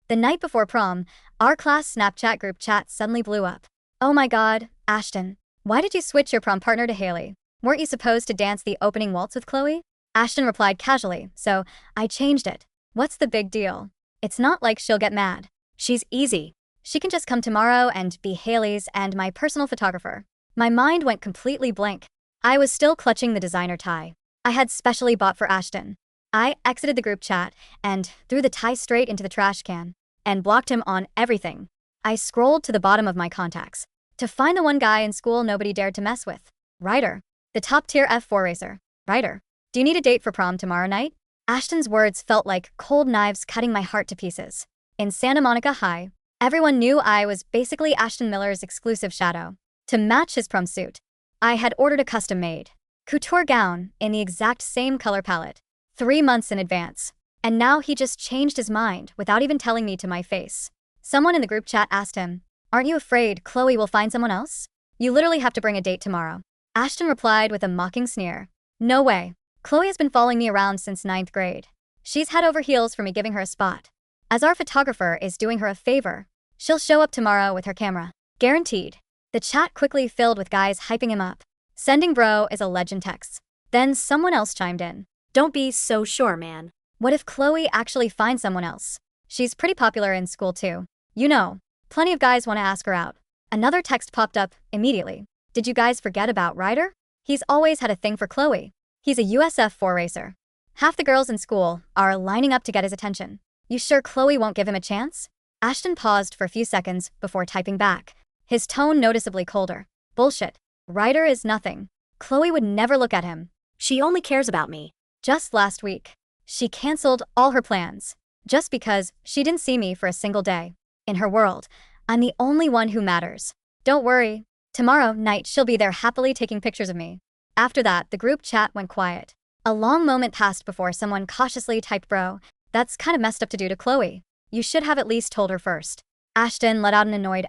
The night before prom, our class Snapchat group chat suddenly blew up. Oh my god, Ashton. Why did you switch your prom partner to Haley? Weren't you supposed to dance the opening waltz with Chloe? Ashton replied casually, so I changed it. What's the big deal? It's not like she'll get mad. She's easy. She can just come tomorrow and be Haley's and my personal photographer. My mind went completely blank. I was still clutching the designer tie I had specially bought for Ashton. I exited the group chat and threw the tie straight into the trash can and blocked him on everything. I scrolled to the bottom of my contacts to find the one guy in school nobody dared to mess with. Ryder. The top-tier F4 racer. Ryder. Do you need a date for prom tomorrow night? Ashton's words felt like cold knives cutting my heart to pieces. In Santa Monica High, everyone knew I was basically Ashton Miller's exclusive shadow. To match his prom suit, I had ordered a custom-made couture gown in the exact same color palette 3 months in advance. And now he just changed his mind without even telling me to my face. Someone in the group chat asked him, "Aren't you afraid Chloe will find someone else? You literally have to bring a date tomorrow." Ashton replied with a mocking sneer. No way. Chloe has been following me around since 9th grade. She's head over heels for me giving her a spot. As our photographer is doing her a favor, she'll show up tomorrow with her camera. Guaranteed. The chat quickly filled with guys hyping him up. Sending bro is a legend text. Then someone else chimed in. Don't be so sure, man. What if Chloe actually finds someone else? She's pretty popular in school too. You know, plenty of guys want to ask her out. Another text popped up immediately. Did you guys forget about Ryder? He's always had a thing for Chloe. He's a USF4 racer. Half the girls in school are lining up to get his attention. You sure Chloe won't give him a chance? Ashton paused for a few seconds before typing back, his tone noticeably colder. Bullshit. Ryder is nothing. Chloe would never look at him. She only cares about me. Just last week, she canceled all her plans just because she didn't see me for a single day. In her world, I'm the only one who matters. Don't worry. Tomorrow night she'll be there happily taking pictures of me. After that, the group chat went quiet. A long moment passed before someone cautiously typed, "Bro, that's kind of messed up to do to Chloe. You should have at least told her first." Ashton let out an annoyed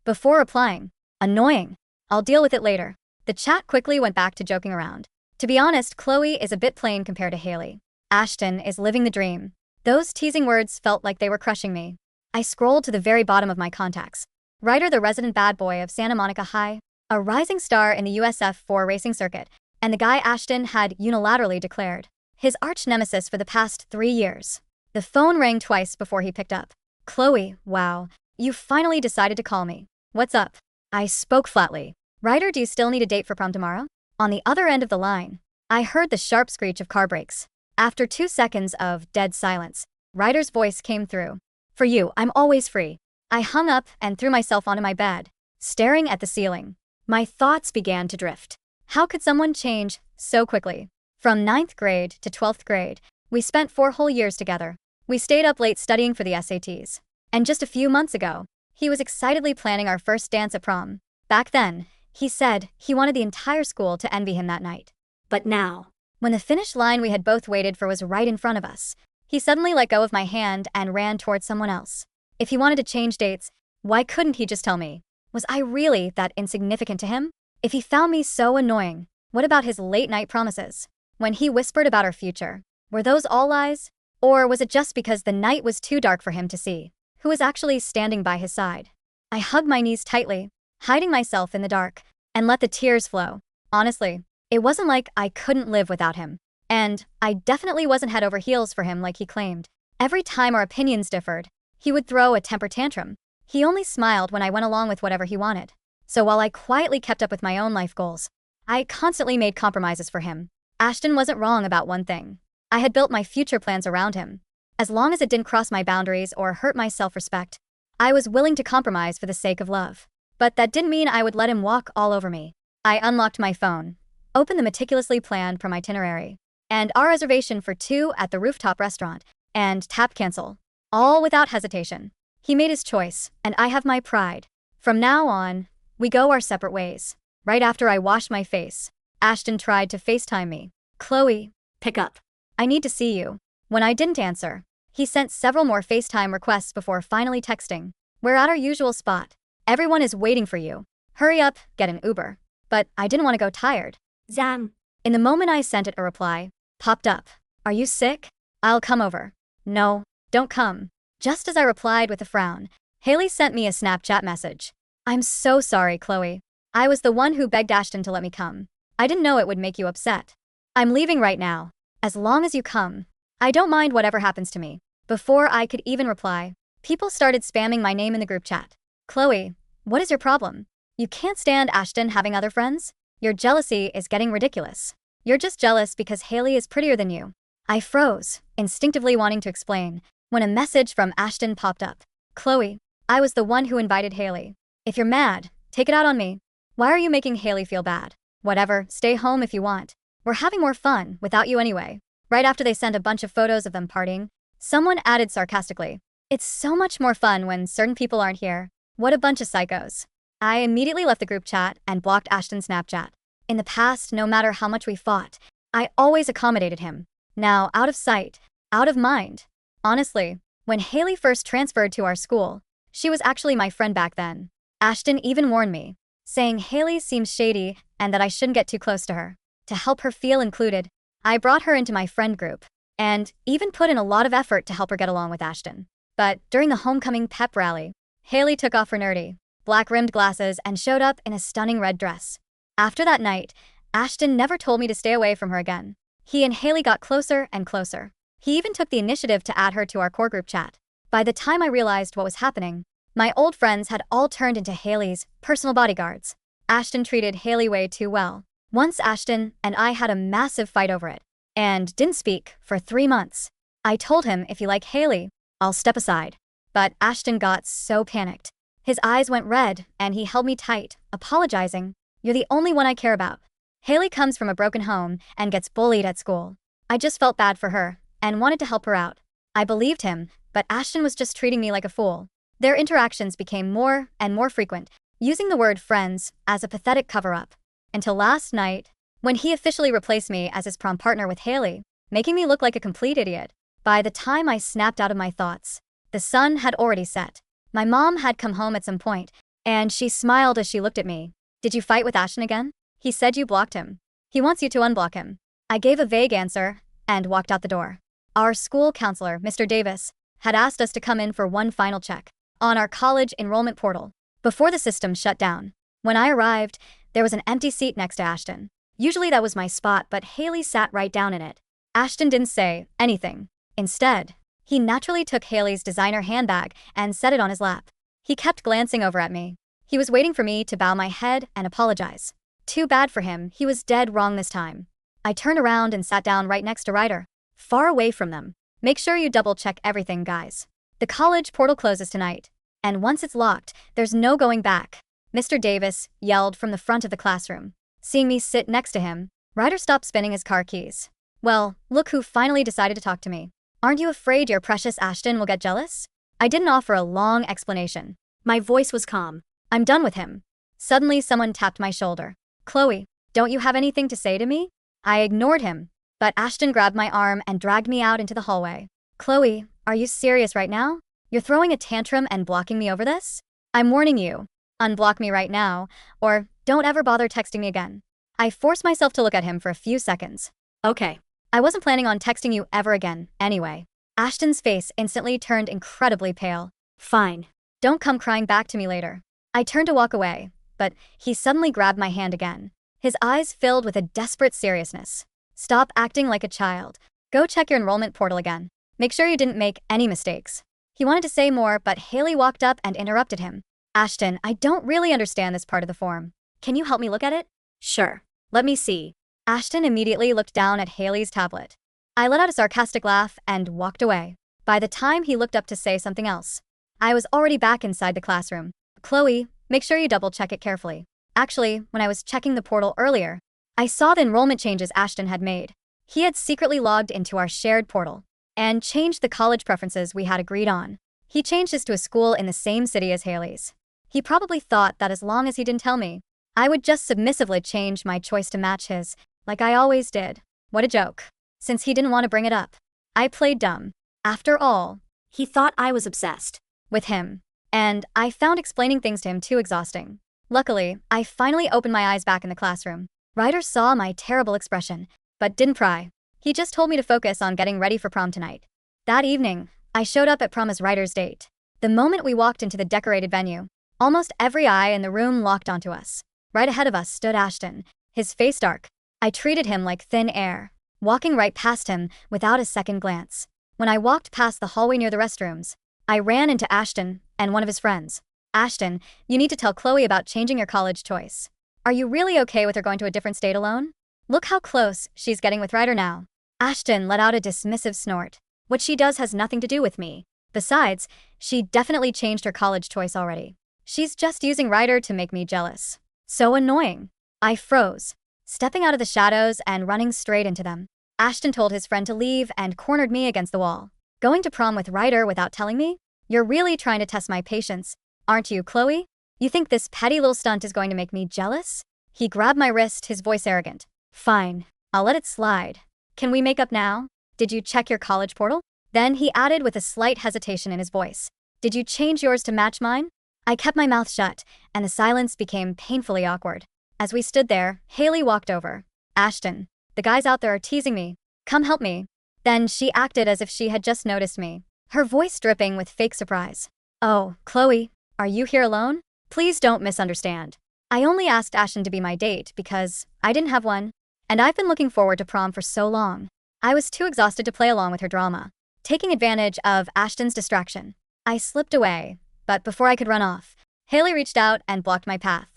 before replying. Annoying. I'll deal with it later. The chat quickly went back to joking around. To be honest, Chloe is a bit plain compared to Haley. Ashton is living the dream. Those teasing words felt like they were crushing me. I scrolled to the very bottom of my contacts. Ryder, the resident bad boy of Santa Monica High, a rising star in the USF4 racing circuit, and the guy Ashton had unilaterally declared his arch nemesis for the past 3 years. The phone rang twice before he picked up. Chloe, wow, you finally decided to call me. What's up? I spoke flatly. Ryder, do you still need a date for prom tomorrow? On the other end of the line, I heard the sharp screech of car brakes. After 2 seconds of dead silence, Ryder's voice came through. For you, I'm always free. I hung up and threw myself onto my bed, staring at the ceiling. My thoughts began to drift. How could someone change so quickly? From 9th grade to 12th grade, we spent 4 whole years together. We stayed up late studying for the SATs. And just a few months ago, he was excitedly planning our first dance at prom. Back then, he said he wanted the entire school to envy him that night. But now, when the finish line we had both waited for was right in front of us, he suddenly let go of my hand and ran towards someone else. If he wanted to change dates, why couldn't he just tell me? Was I really that insignificant to him? If he found me so annoying, what about his late-night promises? When he whispered about our future, were those all lies? Or was it just because the night was too dark for him to see who was actually standing by his side? I hugged my knees tightly, hiding myself in the dark, and let the tears flow. Honestly, it wasn't like I couldn't live without him. And I definitely wasn't head over heels for him like he claimed. Every time our opinions differed, he would throw a temper tantrum. He only smiled when I went along with whatever he wanted. So while I quietly kept up with my own life goals, I constantly made compromises for him. Ashton wasn't wrong about one thing. I had built my future plans around him. As long as it didn't cross my boundaries or hurt my self-respect, I was willing to compromise for the sake of love. But that didn't mean I would let him walk all over me. I unlocked my phone, opened the meticulously planned prom itinerary, and our reservation for 2 at the rooftop restaurant, and tapped cancel. All without hesitation. He made his choice, and I have my pride. From now on, we go our separate ways. Right after I washed my face, Ashton tried to FaceTime me. Chloe, pick up. I need to see you. When I didn't answer, he sent several more FaceTime requests before finally texting. We're at our usual spot. Everyone is waiting for you. Hurry up, get an Uber. But I didn't want to go tired. Zam. In the moment I sent it, a reply popped up. Are you sick? I'll come over. No, don't come. Just as I replied with a frown, Haley sent me a Snapchat message. I'm so sorry, Chloe. I was the one who begged Ashton to let me come. I didn't know it would make you upset. I'm leaving right now. As long as you come. I don't mind whatever happens to me. Before I could even reply, people started spamming my name in the group chat. Chloe, what is your problem? You can't stand Ashton having other friends? Your jealousy is getting ridiculous. You're just jealous because Haley is prettier than you. I froze, instinctively wanting to explain, when a message from Ashton popped up. Chloe, I was the one who invited Haley. If you're mad, take it out on me. Why are you making Haley feel bad? Whatever, stay home if you want. We're having more fun without you anyway. Right after they sent a bunch of photos of them partying, someone added sarcastically, it's so much more fun when certain people aren't here. What a bunch of psychos. I immediately left the group chat and blocked Ashton's Snapchat. In the past, no matter how much we fought, I always accommodated him. Now, out of sight, out of mind. Honestly, when Haley first transferred to our school, she was actually my friend back then. Ashton even warned me, saying Haley seems shady and that I shouldn't get too close to her. To help her feel included, I brought her into my friend group, and even put in a lot of effort to help her get along with Ashton. But during the homecoming pep rally, Haley took off her nerdy, black-rimmed glasses and showed up in a stunning red dress. After that night, Ashton never told me to stay away from her again. He and Haley got closer and closer. He even took the initiative to add her to our core group chat. By the time I realized what was happening, my old friends had all turned into Haley's personal bodyguards. Ashton treated Haley way too well. Once Ashton and I had a massive fight over it, and didn't speak for 3 months. I told him if you like Haley, I'll step aside. But Ashton got so panicked. His eyes went red and he held me tight, apologizing. You're the only one I care about. Haley comes from a broken home and gets bullied at school. I just felt bad for her and wanted to help her out. I believed him, but Ashton was just treating me like a fool. Their interactions became more and more frequent, using the word friends as a pathetic cover-up. Until last night, when he officially replaced me as his prom partner with Haley, making me look like a complete idiot. By the time I snapped out of my thoughts, the sun had already set. My mom had come home at some point, and she smiled as she looked at me. Did you fight with Ashton again? He said you blocked him. He wants you to unblock him. I gave a vague answer and walked out the door. Our school counselor, Mr. Davis, had asked us to come in for one final check on our college enrollment portal before the system shut down. When I arrived, there was an empty seat next to Ashton. Usually that was my spot, but Haley sat right down in it. Ashton didn't say anything. Instead, he naturally took Haley's designer handbag and set it on his lap. He kept glancing over at me. He was waiting for me to bow my head and apologize. Too bad for him, he was dead wrong this time. I turned around and sat down right next to Ryder, far away from them. Make sure you double-check everything, guys. The college portal closes tonight, and once it's locked, there's no going back. Mr. Davis yelled from the front of the classroom. Seeing me sit next to him, Ryder stopped spinning his car keys. Well, look who finally decided to talk to me. Aren't you afraid your precious Ashton will get jealous? I didn't offer a long explanation. My voice was calm. I'm done with him. Suddenly someone tapped my shoulder. Chloe, don't you have anything to say to me? I ignored him, but Ashton grabbed my arm and dragged me out into the hallway. Chloe, are you serious right now? You're throwing a tantrum and blocking me over this? I'm warning you. Unblock me right now, or don't ever bother texting me again. I forced myself to look at him for a few seconds. Okay. I wasn't planning on texting you ever again, anyway. Ashton's face instantly turned incredibly pale. Fine. Don't come crying back to me later. I turned to walk away, but he suddenly grabbed my hand again. His eyes filled with a desperate seriousness. Stop acting like a child. Go check your enrollment portal again. Make sure you didn't make any mistakes. He wanted to say more, but Haley walked up and interrupted him. Ashton, I don't really understand this part of the form. Can you help me look at it? Sure. Let me see. Ashton immediately looked down at Haley's tablet. I let out a sarcastic laugh and walked away. By the time he looked up to say something else, I was already back inside the classroom. Chloe, make sure you double-check it carefully. Actually, when I was checking the portal earlier, I saw the enrollment changes Ashton had made. He had secretly logged into our shared portal and changed the college preferences we had agreed on. He changed his to a school in the same city as Haley's. He probably thought that as long as he didn't tell me, I would just submissively change my choice to match his, like I always did. What a joke. Since he didn't want to bring it up, I played dumb. After all, He thought I was obsessed with him, and I found explaining things to him too exhausting. Luckily, I finally opened my eyes back in the classroom. Ryder saw my terrible expression, but didn't pry. He just told me to focus on getting ready for prom tonight. That evening, I showed up at prom as Ryder's date. The moment we walked into the decorated venue, almost every eye in the room locked onto us. Right ahead of us stood Ashton, his face dark. I treated him like thin air, walking right past him without a second glance. When I walked past the hallway near the restrooms, I ran into Ashton and one of his friends. Ashton, you need to tell Chloe about changing your college choice. Are you really okay with her going to a different state alone? Look how close she's getting with Ryder now. Ashton let out a dismissive snort. What she does has nothing to do with me. Besides, she definitely changed her college choice already. She's just using Ryder to make me jealous. So annoying. I froze, stepping out of the shadows and running straight into them. Ashton told his friend to leave and cornered me against the wall. Going to prom with Ryder without telling me? You're really trying to test my patience, aren't you, Chloe? You think this petty little stunt is going to make me jealous? He grabbed my wrist, his voice arrogant. Fine, I'll let it slide. Can we make up now? Did you check your college portal? Then he added with a slight hesitation in his voice. Did you change yours to match mine? I kept my mouth shut, and the silence became painfully awkward. As we stood there, Haley walked over. Ashton, the guys out there are teasing me. Come help me. Then she acted as if she had just noticed me, her voice dripping with fake surprise. Oh, Chloe, are you here alone? Please don't misunderstand. I only asked Ashton to be my date because I didn't have one, and I've been looking forward to prom for so long. I was too exhausted to play along with her drama. Taking advantage of Ashton's distraction, I slipped away, but before I could run off, Haley reached out and blocked my path.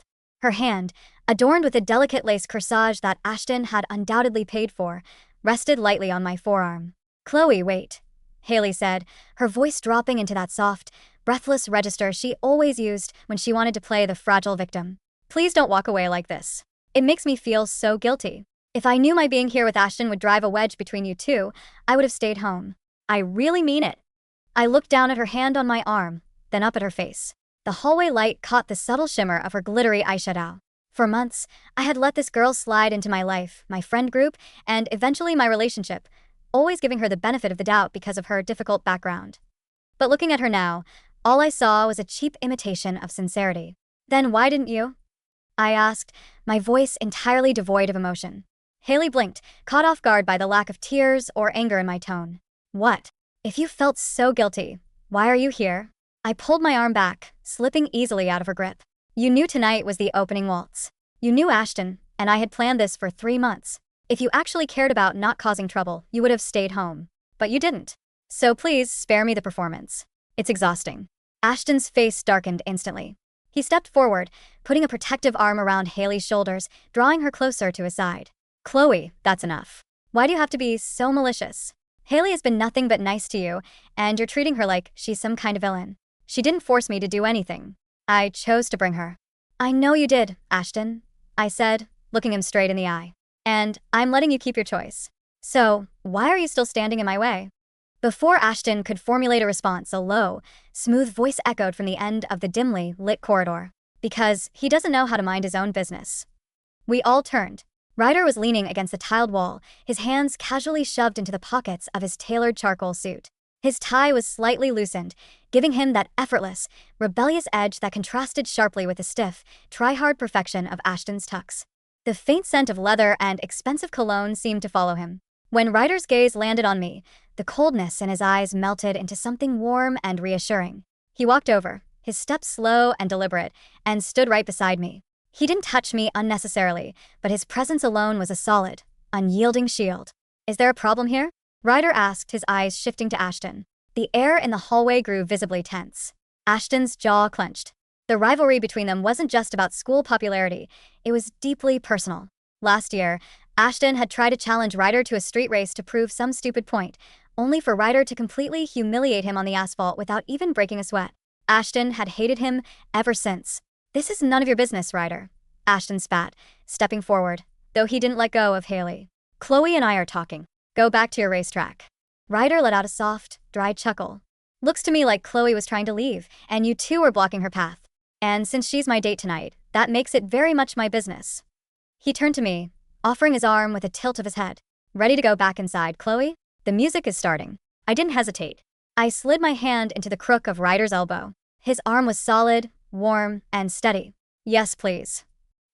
Her hand, adorned with a delicate lace corsage that Ashton had undoubtedly paid for, rested lightly on my forearm. Chloe, wait, Haley said, her voice dropping into that soft, breathless register she always used when she wanted to play the fragile victim. Please don't walk away like this. It makes me feel so guilty. If I knew my being here with Ashton would drive a wedge between you two, I would have stayed home. I really mean it. I looked down at her hand on my arm, then up at her face. The hallway light caught the subtle shimmer of her glittery eyeshadow. For months, I had let this girl slide into my life, my friend group, and eventually my relationship, always giving her the benefit of the doubt because of her difficult background. But looking at her now, all I saw was a cheap imitation of sincerity. Then why didn't you? I asked, my voice entirely devoid of emotion. Haley blinked, caught off guard by the lack of tears or anger in my tone. What? If you felt so guilty, why are you here? I pulled my arm back, slipping easily out of her grip. You knew tonight was the opening waltz. You knew Ashton, and I had planned this for 3 months. If you actually cared about not causing trouble, you would have stayed home. But you didn't. So please spare me the performance. It's exhausting. Ashton's face darkened instantly. He stepped forward, putting a protective arm around Haley's shoulders, drawing her closer to his side. Chloe, that's enough. Why do you have to be so malicious? Haley has been nothing but nice to you, and you're treating her like she's some kind of villain. She didn't force me to do anything. I chose to bring her. I know you did, Ashton, I said, looking him straight in the eye. And I'm letting you keep your choice. So, why are you still standing in my way? Before Ashton could formulate a response, a low, smooth voice echoed from the end of the dimly lit corridor. Because he doesn't know how to mind his own business. We all turned. Ryder was leaning against the tiled wall, his hands casually shoved into the pockets of his tailored charcoal suit. His tie was slightly loosened, giving him that effortless, rebellious edge that contrasted sharply with the stiff, try-hard perfection of Ashton's tux. The faint scent of leather and expensive cologne seemed to follow him. When Ryder's gaze landed on me, the coldness in his eyes melted into something warm and reassuring. He walked over, his steps slow and deliberate, and stood right beside me. He didn't touch me unnecessarily, but his presence alone was a solid, unyielding shield. Is there a problem here? Ryder asked, his eyes shifting to Ashton. The air in the hallway grew visibly tense. Ashton's jaw clenched. The rivalry between them wasn't just about school popularity, it was deeply personal. Last year, Ashton had tried to challenge Ryder to a street race to prove some stupid point, only for Ryder to completely humiliate him on the asphalt without even breaking a sweat. Ashton had hated him ever since. This is none of your business, Ryder, Ashton spat, stepping forward, though he didn't let go of Haley. Chloe and I are talking. Go back to your racetrack. Ryder let out a soft, dry chuckle. Looks to me like Chloe was trying to leave, and you two were blocking her path. And since she's my date tonight, that makes it very much my business. He turned to me, offering his arm with a tilt of his head. Ready to go back inside, Chloe? The music is starting. I didn't hesitate. I slid my hand into the crook of Ryder's elbow. His arm was solid, warm, and steady. Yes, please.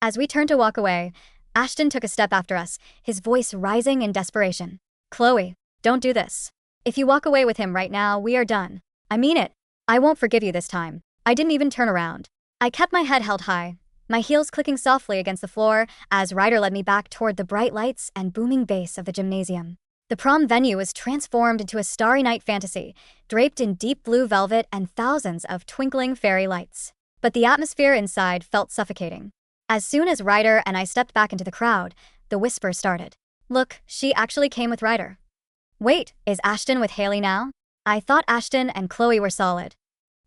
As we turned to walk away, Ashton took a step after us, his voice rising in desperation. Chloe, don't do this. If you walk away with him right now, we are done. I mean it. I won't forgive you this time. I didn't even turn around. I kept my head held high, my heels clicking softly against the floor as Ryder led me back toward the bright lights and booming bass of the gymnasium. The prom venue was transformed into a starry night fantasy, draped in deep blue velvet and thousands of twinkling fairy lights. But the atmosphere inside felt suffocating. As soon as Ryder and I stepped back into the crowd, the whisper started. Look, she actually came with Ryder. Wait, is Ashton with Haley now? I thought Ashton and Chloe were solid.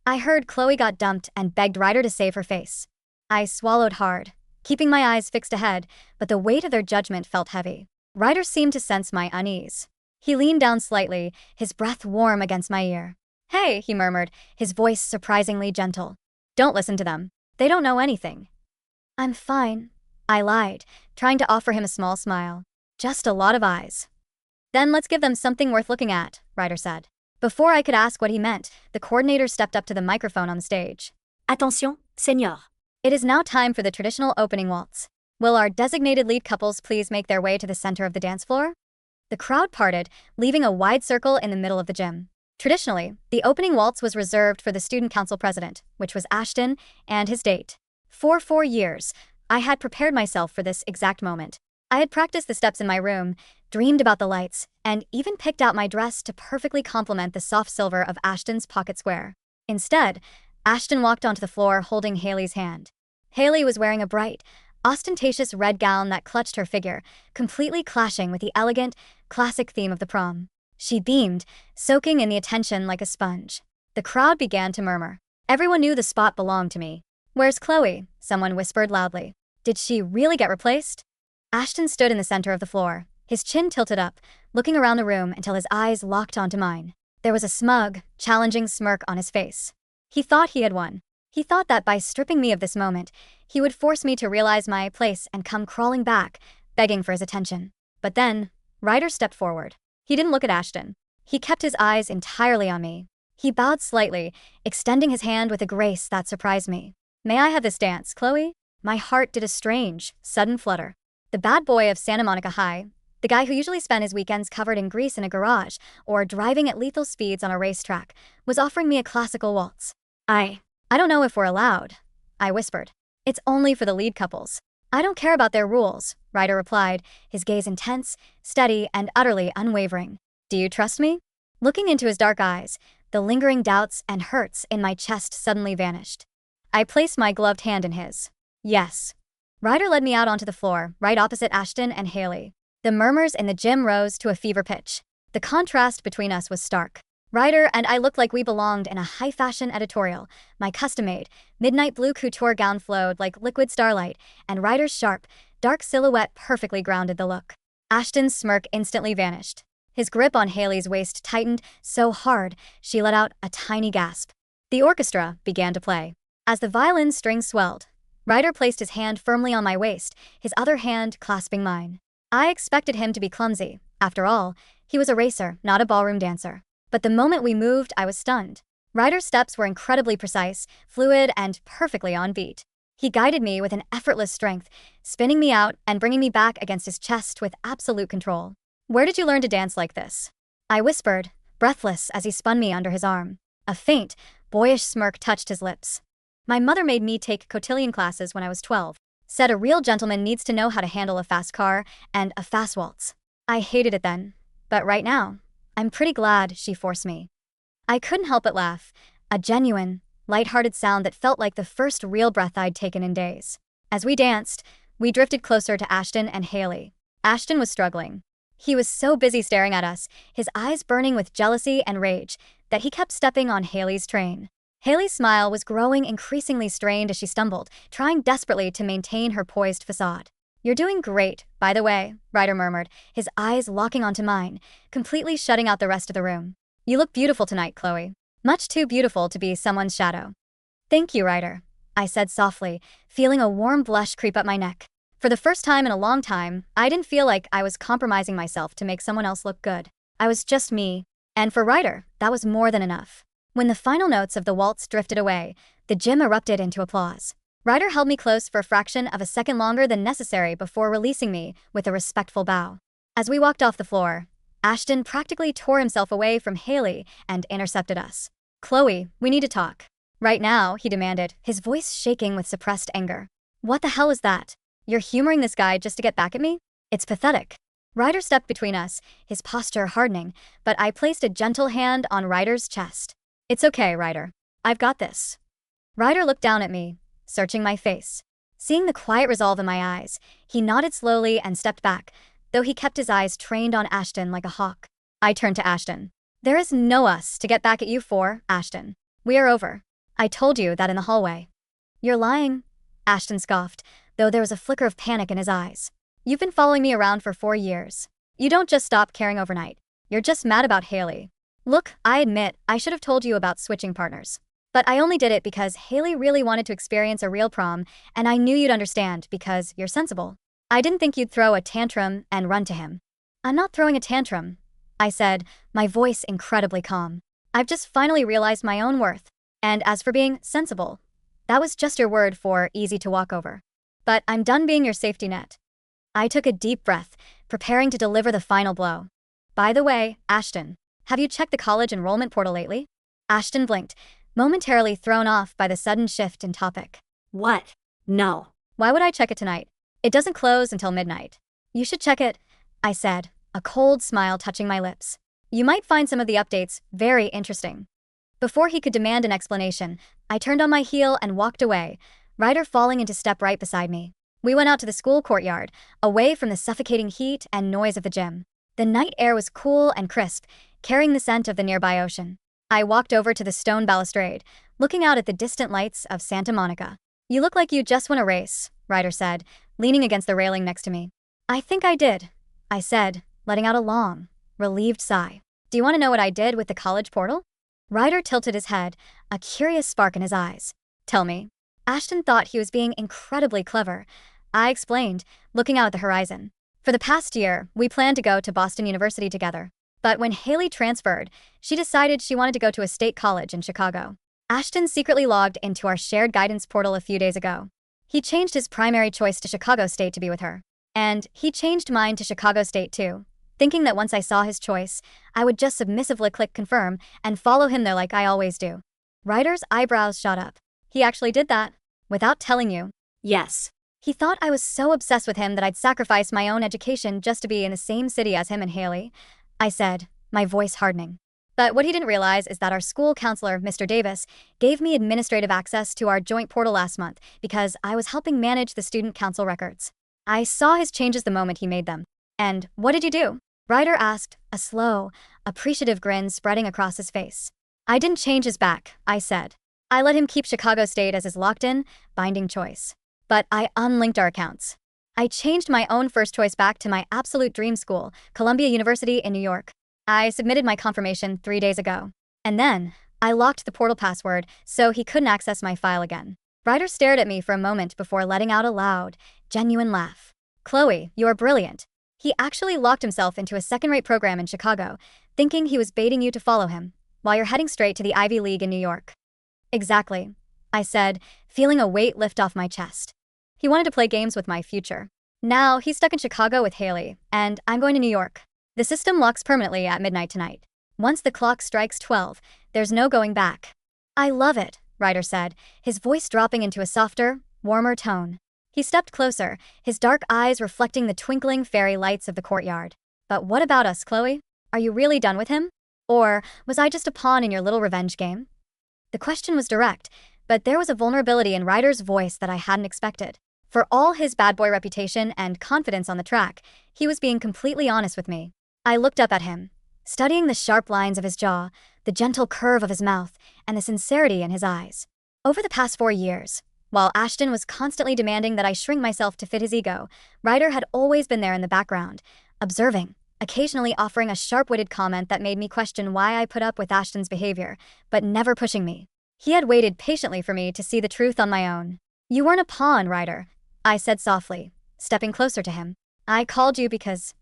I heard Chloe got dumped and begged Ryder to save her face. I swallowed hard, keeping my eyes fixed ahead, but the weight of their judgment felt heavy. Ryder seemed to sense my unease. He leaned down slightly, his breath warm against my ear. Hey, he murmured, his voice surprisingly gentle. Don't listen to them. They don't know anything. I'm fine, I lied, trying to offer him a small smile. Just a lot of eyes. Then let's give them something worth looking at, Ryder said. Before I could ask what he meant, the coordinator stepped up to the microphone on the stage. Attention, senior. It is now time for the traditional opening waltz. Will our designated lead couples please make their way to the center of the dance floor? The crowd parted, leaving a wide circle in the middle of the gym. Traditionally, the opening waltz was reserved for the student council president, which was Ashton, and his date. For 4 years, I had prepared myself for this exact moment. I had practiced the steps in my room, dreamed about the lights, and even picked out my dress to perfectly complement the soft silver of Ashton's pocket square. Instead, Ashton walked onto the floor holding Haley's hand. Haley was wearing a bright, ostentatious red gown that clutched her figure, completely clashing with the elegant, classic theme of the prom. She beamed, soaking in the attention like a sponge. The crowd began to murmur. Everyone knew the spot belonged to me. Where's Chloe? Someone whispered loudly. Did she really get replaced? Ashton stood in the center of the floor, his chin tilted up, looking around the room until his eyes locked onto mine. There was a smug, challenging smirk on his face. He thought he had won. He thought that by stripping me of this moment, he would force me to realize my place and come crawling back, begging for his attention. But then, Ryder stepped forward. He didn't look at Ashton. He kept his eyes entirely on me. He bowed slightly, extending his hand with a grace that surprised me. May I have this dance, Chloe? My heart did a strange, sudden flutter. The bad boy of Santa Monica High, the guy who usually spent his weekends covered in grease in a garage or driving at lethal speeds on a racetrack, was offering me a classical waltz. I don't know if we're allowed, I whispered. It's only for the lead couples. I don't care about their rules, Ryder replied, his gaze intense, steady, and utterly unwavering. Do you trust me? Looking into his dark eyes, the lingering doubts and hurts in my chest suddenly vanished. I placed my gloved hand in his. Yes. Ryder led me out onto the floor, right opposite Ashton and Haley. The murmurs in the gym rose to a fever pitch. The contrast between us was stark. Ryder and I looked like we belonged in a high-fashion editorial. My custom-made, midnight blue couture gown flowed like liquid starlight, and Ryder's sharp, dark silhouette perfectly grounded the look. Ashton's smirk instantly vanished. His grip on Haley's waist tightened so hard, she let out a tiny gasp. The orchestra began to play. As the violin strings swelled, Ryder placed his hand firmly on my waist, his other hand clasping mine. I expected him to be clumsy. After all, he was a racer, not a ballroom dancer. But the moment we moved, I was stunned. Ryder's steps were incredibly precise, fluid, and perfectly on beat. He guided me with an effortless strength, spinning me out and bringing me back against his chest with absolute control. Where did you learn to dance like this? I whispered, breathless as he spun me under his arm. A faint, boyish smirk touched his lips. My mother made me take cotillion classes when I was 12. Said a real gentleman needs to know how to handle a fast car and a fast waltz. I hated it then, but right now, I'm pretty glad she forced me. I couldn't help but laugh, a genuine, light-hearted sound that felt like the first real breath I'd taken in days. As we danced, we drifted closer to Ashton and Haley. Ashton was struggling. He was so busy staring at us, his eyes burning with jealousy and rage, that he kept stepping on Haley's train. Haley's smile was growing increasingly strained as she stumbled, trying desperately to maintain her poised facade. You're doing great, by the way, Ryder murmured, his eyes locking onto mine, completely shutting out the rest of the room. You look beautiful tonight, Chloe. Much too beautiful to be someone's shadow. Thank you, Ryder, I said softly, feeling a warm blush creep up my neck. For the first time in a long time, I didn't feel like I was compromising myself to make someone else look good. I was just me. And for Ryder, that was more than enough. When the final notes of the waltz drifted away, the gym erupted into applause. Ryder held me close for a fraction of a second longer than necessary before releasing me with a respectful bow. As we walked off the floor, Ashton practically tore himself away from Haley and intercepted us. "Chloe, we need to talk." "Right now," he demanded, his voice shaking with suppressed anger. "What the hell is that? You're humoring this guy just to get back at me? It's pathetic." Ryder stepped between us, his posture hardening, but I placed a gentle hand on Ryder's chest. "It's okay, Ryder. I've got this." Ryder looked down at me, searching my face. Seeing the quiet resolve in my eyes, he nodded slowly and stepped back, though he kept his eyes trained on Ashton like a hawk. I turned to Ashton. "There is no us to get back at you for, Ashton. We are over. I told you that in the hallway." "You're lying," Ashton scoffed, though there was a flicker of panic in his eyes. "You've been following me around for 4 years. You don't just stop caring overnight. You're just mad about Haley." "Look, I admit I should have told you about switching partners. But I only did it because Haley really wanted to experience a real prom, and I knew you'd understand because you're sensible. I didn't think you'd throw a tantrum and run to him." "I'm not throwing a tantrum," I said, my voice incredibly calm. "I've just finally realized my own worth. And as for being sensible, that was just your word for easy to walk over. But I'm done being your safety net." I took a deep breath, preparing to deliver the final blow. "By the way, Ashton, have you checked the college enrollment portal lately?" Ashton blinked, momentarily thrown off by the sudden shift in topic. What? No. "Why would I check it tonight? It doesn't close until midnight." "You should check it," I said, a cold smile touching my lips. "You might find some of the updates very interesting." Before he could demand an explanation, I turned on my heel and walked away, Ryder falling into step right beside me. We went out to the school courtyard, away from the suffocating heat and noise of the gym. The night air was cool and crisp, carrying the scent of the nearby ocean. I walked over to the stone balustrade, looking out at the distant lights of Santa Monica. "You look like you just won a race," Ryder said, leaning against the railing next to me. "I think I did," I said, letting out a long, relieved sigh. "Do you want to know what I did with the college portal?" Ryder tilted his head, a curious spark in his eyes. "Tell me." Ashton thought he was being incredibly clever. I explained, looking out at the horizon. "For the past year, we planned to go to Boston University together. But when Haley transferred, she decided she wanted to go to a state college in Chicago. Ashton secretly logged into our shared guidance portal a few days ago. He changed his primary choice to Chicago State to be with her. And he changed mine to Chicago State too, thinking that once I saw his choice, I would just submissively click confirm and follow him there like I always do." Ryder's eyebrows shot up. "He actually did that? Without telling you?" Yes. He thought I was so obsessed with him that I'd sacrifice my own education just to be in the same city as him and Haley, I said, my voice hardening. But what he didn't realize is that our school counselor, Mr. Davis, gave me administrative access to our joint portal last month because I was helping manage the student council records. I saw his changes the moment he made them. "And what did you do?" Ryder asked, a slow, appreciative grin spreading across his face. "I didn't change his back," I said. "I let him keep Chicago State as his locked-in, binding choice. But I unlinked our accounts. I changed my own first choice back to my absolute dream school, Columbia University in New York. I submitted my confirmation 3 days ago. And then, I locked the portal password so he couldn't access my file again." Ryder stared at me for a moment before letting out a loud, genuine laugh. "Chloe, you're brilliant. He actually locked himself into a second-rate program in Chicago, thinking he was baiting you to follow him, while you're heading straight to the Ivy League in New York." "Exactly," I said, feeling a weight lift off my chest. "He wanted to play games with my future. Now he's stuck in Chicago with Haley, and I'm going to New York. The system locks permanently at midnight tonight. Once the clock strikes 12, there's no going back." "I love it," Ryder said, his voice dropping into a softer, warmer tone. He stepped closer, his dark eyes reflecting the twinkling fairy lights of the courtyard. "But what about us, Chloe? Are you really done with him? Or was I just a pawn in your little revenge game?" The question was direct, but there was a vulnerability in Ryder's voice that I hadn't expected. For all his bad boy reputation and confidence on the track, he was being completely honest with me. I looked up at him, studying the sharp lines of his jaw, the gentle curve of his mouth, and the sincerity in his eyes. Over the past 4 years, while Ashton was constantly demanding that I shrink myself to fit his ego, Ryder had always been there in the background, observing, occasionally offering a sharp-witted comment that made me question why I put up with Ashton's behavior, but never pushing me. He had waited patiently for me to see the truth on my own. "You weren't a pawn, Ryder," I said softly, stepping closer to him. "I called you because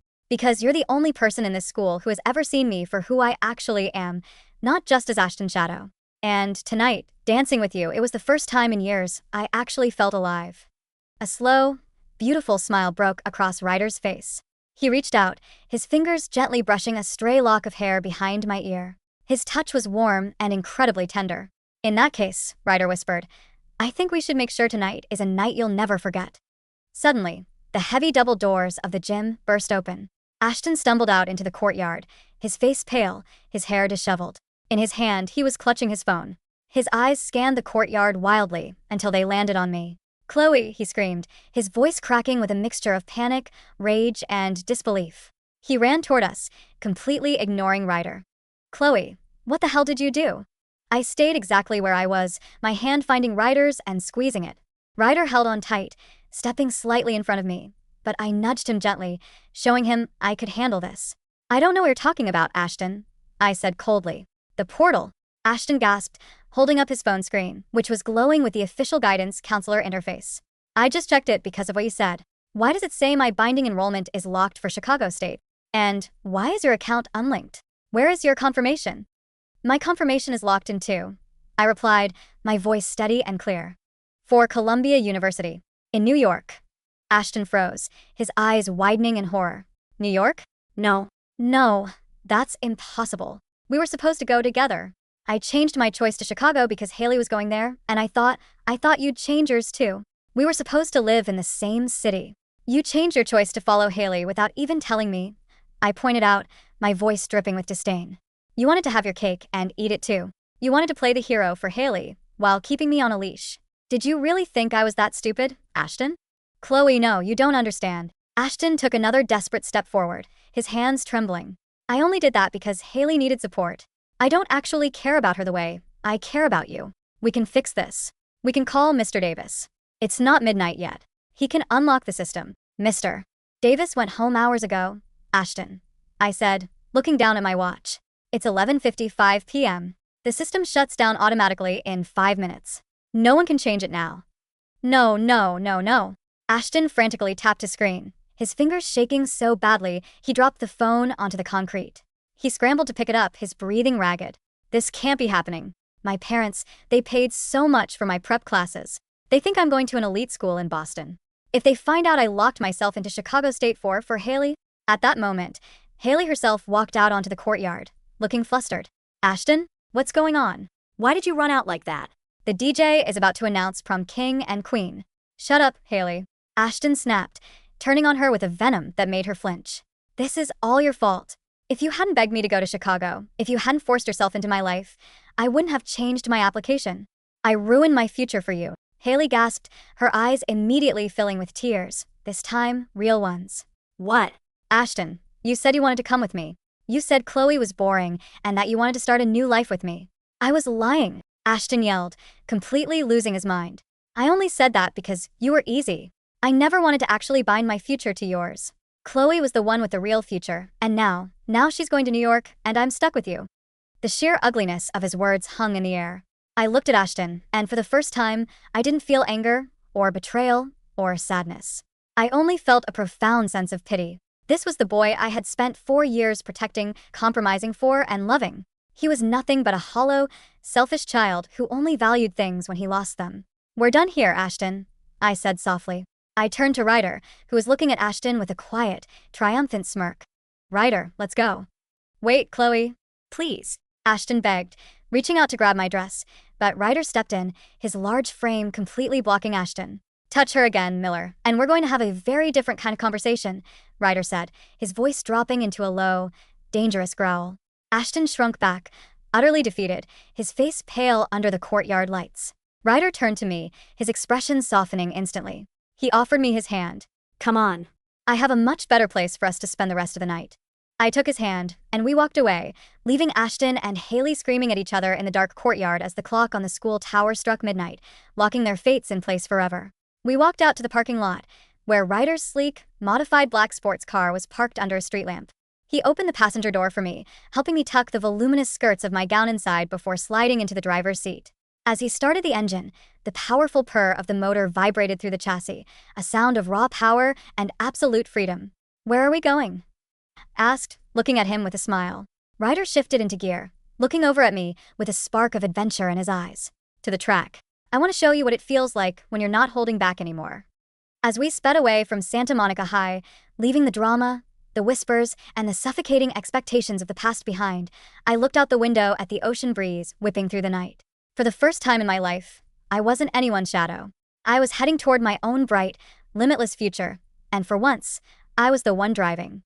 you're the only person in this school who has ever seen me for who I actually am, not just as Ashton's shadow. And tonight, dancing with you, it was the first time in years I actually felt alive." A slow, beautiful smile broke across Ryder's face. He reached out, his fingers gently brushing a stray lock of hair behind my ear. His touch was warm and incredibly tender. In that case, Ryder whispered, I think we should make sure tonight is a night you'll never forget. Suddenly, the heavy double doors of the gym burst open. Ashton stumbled out into the courtyard, his face pale, his hair disheveled. In his hand, he was clutching his phone. His eyes scanned the courtyard wildly until they landed on me. Chloe, he screamed, his voice cracking with a mixture of panic, rage, and disbelief. He ran toward us, completely ignoring Ryder. Chloe, what the hell did you do? I stayed exactly where I was, my hand finding Ryder's and squeezing it. Ryder held on tight, stepping slightly in front of me, but I nudged him gently, showing him I could handle this. I don't know what you're talking about, Ashton, I said coldly. The portal, Ashton gasped, holding up his phone screen, which was glowing with the official guidance counselor interface. I just checked it because of what you said. Why does it say my binding enrollment is locked for Chicago State? And why is your account unlinked? Where is your confirmation? My confirmation is locked in too, I replied, my voice steady and clear. For Columbia University, in New York. Ashton froze, his eyes widening in horror. New York? No. No, that's impossible. We were supposed to go together. I changed my choice to Chicago because Haley was going there, and I thought you'd change yours too. We were supposed to live in the same city. You changed your choice to follow Haley without even telling me, I pointed out, my voice dripping with disdain. You wanted to have your cake and eat it too. You wanted to play the hero for Haley while keeping me on a leash. Did you really think I was that stupid, Ashton? Chloe, no, you don't understand. Ashton took another desperate step forward, his hands trembling. I only did that because Haley needed support. I don't actually care about her the way I care about you. We can fix this. We can call Mr. Davis. It's not midnight yet. He can unlock the system. Mr. Davis went home hours ago, Ashton, I said, looking down at my watch. It's 11:55 p.m. The system shuts down automatically in 5 minutes. No one can change it now. No, no, no, no. Ashton frantically tapped his screen, his fingers shaking so badly he dropped the phone onto the concrete. He scrambled to pick it up, his breathing ragged. This can't be happening. My parents, they paid so much for my prep classes. They think I'm going to an elite school in Boston. If they find out I locked myself into Chicago State for Haley. At that moment, Haley herself walked out onto the courtyard, looking flustered. Ashton, what's going on? Why did you run out like that? The DJ is about to announce prom king and queen. Shut up, Haley. Ashton snapped, turning on her with a venom that made her flinch. This is all your fault. If you hadn't begged me to go to Chicago, if you hadn't forced yourself into my life, I wouldn't have changed my application. I ruined my future for you. Haley gasped, her eyes immediately filling with tears, this time real ones. What? Ashton, you said you wanted to come with me. You said Chloe was boring and that you wanted to start a new life with me. I was lying, Ashton yelled, completely losing his mind. I only said that because you were easy. I never wanted to actually bind my future to yours. Chloe was the one with the real future, and now she's going to New York, and I'm stuck with you. The sheer ugliness of his words hung in the air. I looked at Ashton, and for the first time, I didn't feel anger, or betrayal, or sadness. I only felt a profound sense of pity. This was the boy I had spent 4 years protecting, compromising for, and loving. He was nothing but a hollow, selfish child who only valued things when he lost them. We're done here, Ashton, I said softly. I turned to Ryder, who was looking at Ashton with a quiet, triumphant smirk. Ryder, let's go. Wait, Chloe. Please, Ashton begged, reaching out to grab my dress, but Ryder stepped in, his large frame completely blocking Ashton. Touch her again, Miller, and we're going to have a very different kind of conversation, Ryder said, his voice dropping into a low, dangerous growl. Ashton shrunk back, utterly defeated, his face pale under the courtyard lights. Ryder turned to me, his expression softening instantly. He offered me his hand. Come on. I have a much better place for us to spend the rest of the night. I took his hand, and we walked away, leaving Ashton and Haley screaming at each other in the dark courtyard as the clock on the school tower struck midnight, locking their fates in place forever. We walked out to the parking lot, where Ryder's sleek, modified black sports car was parked under a street lamp. He opened the passenger door for me, helping me tuck the voluminous skirts of my gown inside before sliding into the driver's seat. As he started the engine, the powerful purr of the motor vibrated through the chassis, a sound of raw power and absolute freedom. Where are we going? Asked, looking at him with a smile. Ryder shifted into gear, looking over at me with a spark of adventure in his eyes. To the track. I want to show you what it feels like when you're not holding back anymore. As we sped away from Santa Monica High, leaving the drama, the whispers, and the suffocating expectations of the past behind, I looked out the window at the ocean breeze whipping through the night. For the first time in my life, I wasn't anyone's shadow. I was heading toward my own bright, limitless future, and for once, I was the one driving.